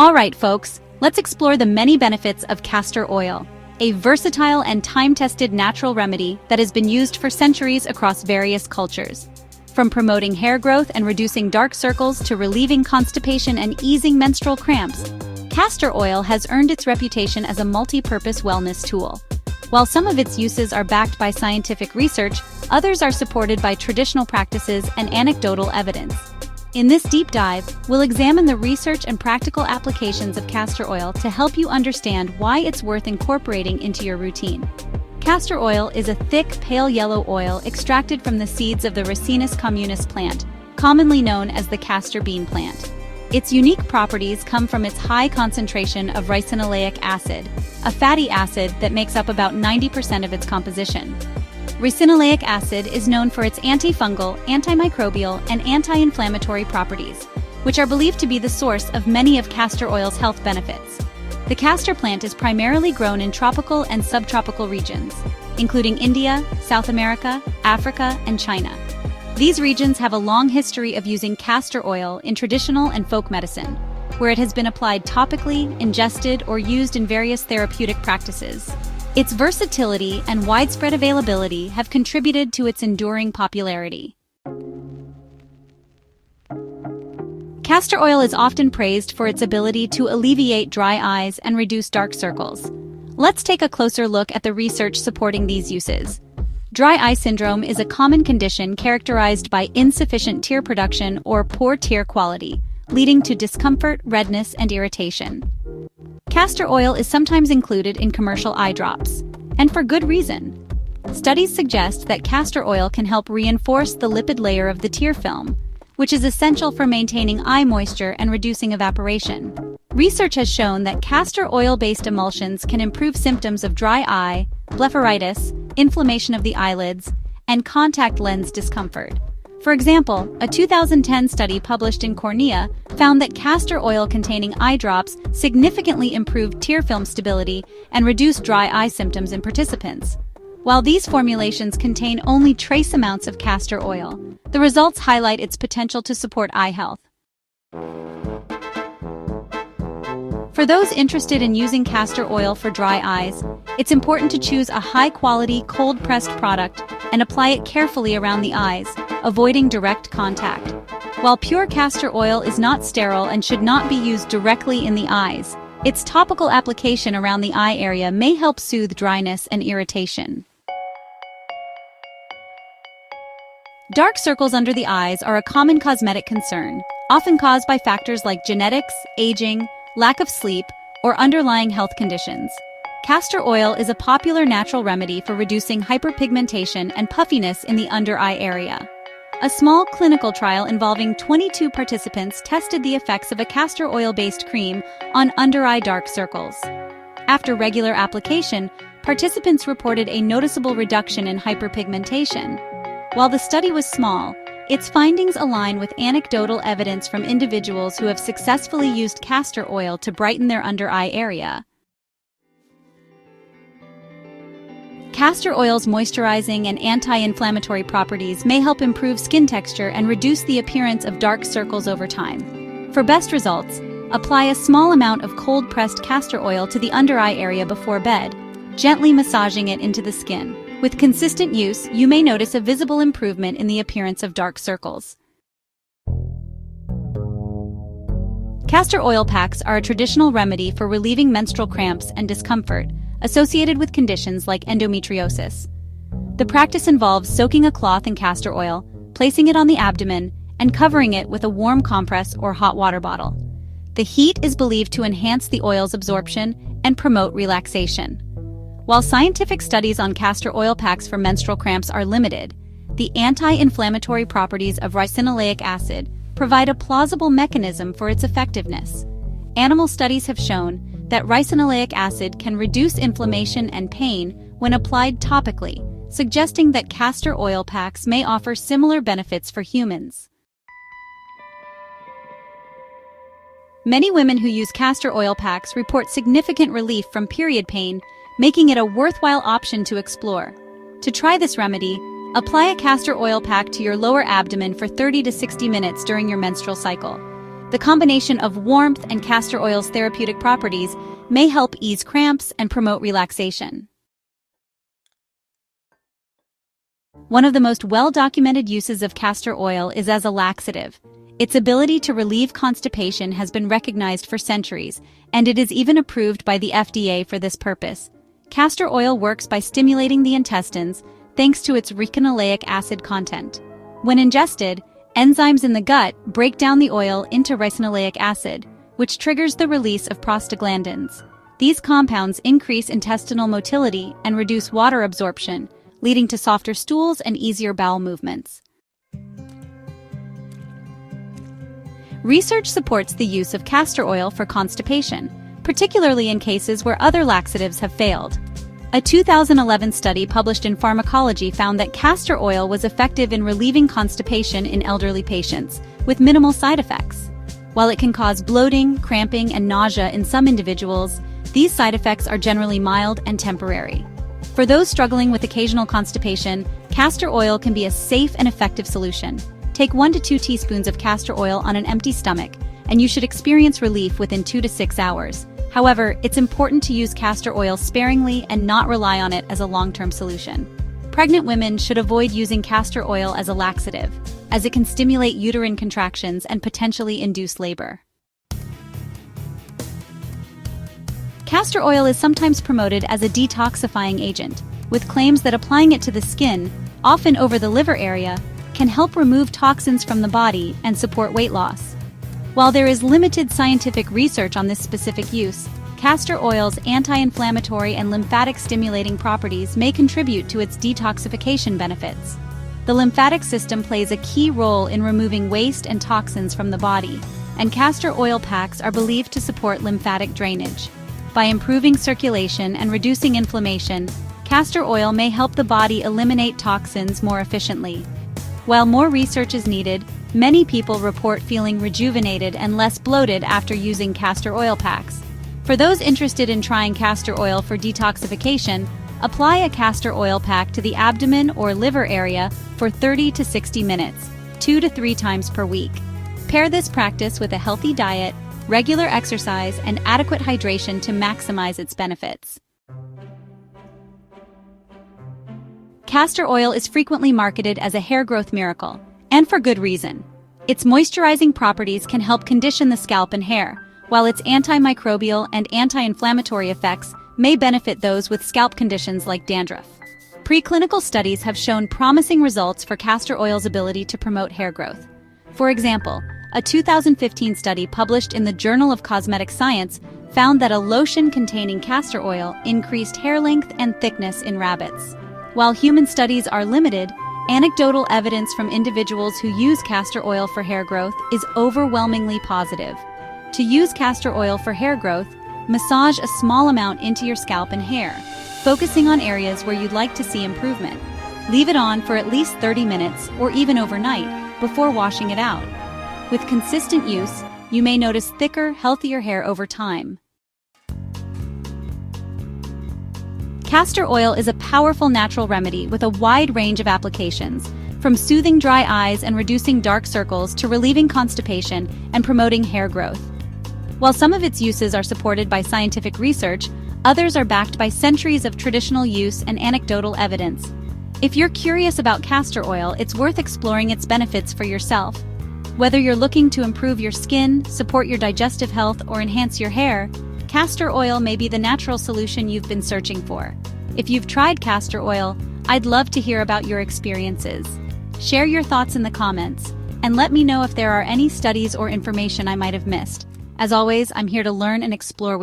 Alright folks, let's explore the many benefits of castor oil, a versatile and time-tested natural remedy that has been used for centuries across various cultures. From promoting hair growth and reducing dark circles to relieving constipation and easing menstrual cramps, castor oil has earned its reputation as a multi-purpose wellness tool. While some of its uses are backed by scientific research, others are supported by traditional practices and anecdotal evidence. In this deep dive, we'll examine the research and practical applications of castor oil to help you understand why it's worth incorporating into your routine. Castor oil is a thick, pale yellow oil extracted from the seeds of the Ricinus communis plant, commonly known as the castor bean plant. Its unique properties come from its high concentration of ricinoleic acid, a fatty acid that makes up about 90% of its composition. Ricinoleic acid is known for its antifungal, antimicrobial, and anti-inflammatory properties, which are believed to be the source of many of castor oil's health benefits. The castor plant is primarily grown in tropical and subtropical regions, including India, South America, Africa, and China. These regions have a long history of using castor oil in traditional and folk medicine, where it has been applied topically, ingested, or used in various therapeutic practices. Its versatility and widespread availability have contributed to its enduring popularity. Castor oil is often praised for its ability to alleviate dry eyes and reduce dark circles. Let's take a closer look at the research supporting these uses. Dry eye syndrome is a common condition characterized by insufficient tear production or poor tear quality, leading to discomfort, redness, and irritation. Castor oil is sometimes included in commercial eye drops, and for good reason. Studies suggest that castor oil can help reinforce the lipid layer of the tear film, which is essential for maintaining eye moisture and reducing evaporation. Research has shown that castor oil-based emulsions can improve symptoms of dry eye, blepharitis, inflammation of the eyelids, and contact lens discomfort. For example, a 2010 study published in Cornea found that castor oil-containing eye drops significantly improved tear film stability and reduced dry eye symptoms in participants. While these formulations contain only trace amounts of castor oil, the results highlight its potential to support eye health. For those interested in using castor oil for dry eyes, it's important to choose a high-quality, cold-pressed product and apply it carefully around the eyes, avoiding direct contact. While pure castor oil is not sterile and should not be used directly in the eyes, its topical application around the eye area may help soothe dryness and irritation. Dark circles under the eyes are a common cosmetic concern, often caused by factors like genetics, aging, lack of sleep, or underlying health conditions. Castor oil is a popular natural remedy for reducing hyperpigmentation and puffiness in the under-eye area. A small clinical trial involving 22 participants tested the effects of a castor oil-based cream on under-eye dark circles. After regular application, participants reported a noticeable reduction in hyperpigmentation. While the study was small, its findings align with anecdotal evidence from individuals who have successfully used castor oil to brighten their under-eye area. Castor oil's moisturizing and anti-inflammatory properties may help improve skin texture and reduce the appearance of dark circles over time. For best results, apply a small amount of cold-pressed castor oil to the under-eye area before bed, gently massaging it into the skin. With consistent use, you may notice a visible improvement in the appearance of dark circles. Castor oil packs are a traditional remedy for relieving menstrual cramps and discomfort associated with conditions like endometriosis. The practice involves soaking a cloth in castor oil, placing it on the abdomen, and covering it with a warm compress or hot water bottle. The heat is believed to enhance the oil's absorption and promote relaxation. While scientific studies on castor oil packs for menstrual cramps are limited, the anti-inflammatory properties of ricinoleic acid provide a plausible mechanism for its effectiveness. Animal studies have shown that ricinoleic acid can reduce inflammation and pain when applied topically, suggesting that castor oil packs may offer similar benefits for humans. Many women who use castor oil packs report significant relief from period pain, making it a worthwhile option to explore. To try this remedy, apply a castor oil pack to your lower abdomen for 30 to 60 minutes during your menstrual cycle. The combination of warmth and castor oil's therapeutic properties may help ease cramps and promote relaxation. One of the most well-documented uses of castor oil is as a laxative. Its ability to relieve constipation has been recognized for centuries, and it is even approved by the FDA for this purpose. Castor oil works by stimulating the intestines thanks to its ricinoleic acid content. When ingested, enzymes in the gut break down the oil into ricinoleic acid, which triggers the release of prostaglandins. These compounds increase intestinal motility and reduce water absorption, leading to softer stools and easier bowel movements. Research supports the use of castor oil for constipation, particularly in cases where other laxatives have failed. A 2011 study published in Pharmacology found that castor oil was effective in relieving constipation in elderly patients, with minimal side effects. While it can cause bloating, cramping, and nausea in some individuals, these side effects are generally mild and temporary. For those struggling with occasional constipation, castor oil can be a safe and effective solution. Take 1 to 2 teaspoons of castor oil on an empty stomach, and you should experience relief within 2 to 6 hours. However, it's important to use castor oil sparingly and not rely on it as a long-term solution. Pregnant women should avoid using castor oil as a laxative, as it can stimulate uterine contractions and potentially induce labor. Castor oil is sometimes promoted as a detoxifying agent, with claims that applying it to the skin, often over the liver area, can help remove toxins from the body and support weight loss. While there is limited scientific research on this specific use, castor oil's anti-inflammatory and lymphatic stimulating properties may contribute to its detoxification benefits. The lymphatic system plays a key role in removing waste and toxins from the body, and castor oil packs are believed to support lymphatic drainage. By improving circulation and reducing inflammation, castor oil may help the body eliminate toxins more efficiently. While more research is needed, many people report feeling rejuvenated and less bloated after using castor oil packs. For those interested in trying castor oil for detoxification, apply a castor oil pack to the abdomen or liver area for 30 to 60 minutes, 2 to 3 times per week. Pair this practice with a healthy diet, regular exercise, and adequate hydration to maximize its benefits. Castor oil is frequently marketed as a hair growth miracle, and for good reason. Its moisturizing properties can help condition the scalp and hair, while its antimicrobial and anti-inflammatory effects may benefit those with scalp conditions like dandruff. Preclinical studies have shown promising results for castor oil's ability to promote hair growth. For example, a 2015 study published in the Journal of Cosmetic Science found that a lotion containing castor oil increased hair length and thickness in rabbits. While human studies are limited, anecdotal evidence from individuals who use castor oil for hair growth is overwhelmingly positive. To use castor oil for hair growth, massage a small amount into your scalp and hair, focusing on areas where you'd like to see improvement. Leave it on for at least 30 minutes or even overnight before washing it out. With consistent use, you may notice thicker, healthier hair over time. Castor oil is a powerful natural remedy with a wide range of applications, from soothing dry eyes and reducing dark circles to relieving constipation and promoting hair growth. While some of its uses are supported by scientific research, others are backed by centuries of traditional use and anecdotal evidence. If you're curious about castor oil, it's worth exploring its benefits for yourself. Whether you're looking to improve your skin, support your digestive health, or enhance your hair, castor oil may be the natural solution you've been searching for. If you've tried castor oil, I'd love to hear about your experiences. Share your thoughts in the comments, and let me know if there are any studies or information I might have missed. As always, I'm here to learn and explore with you.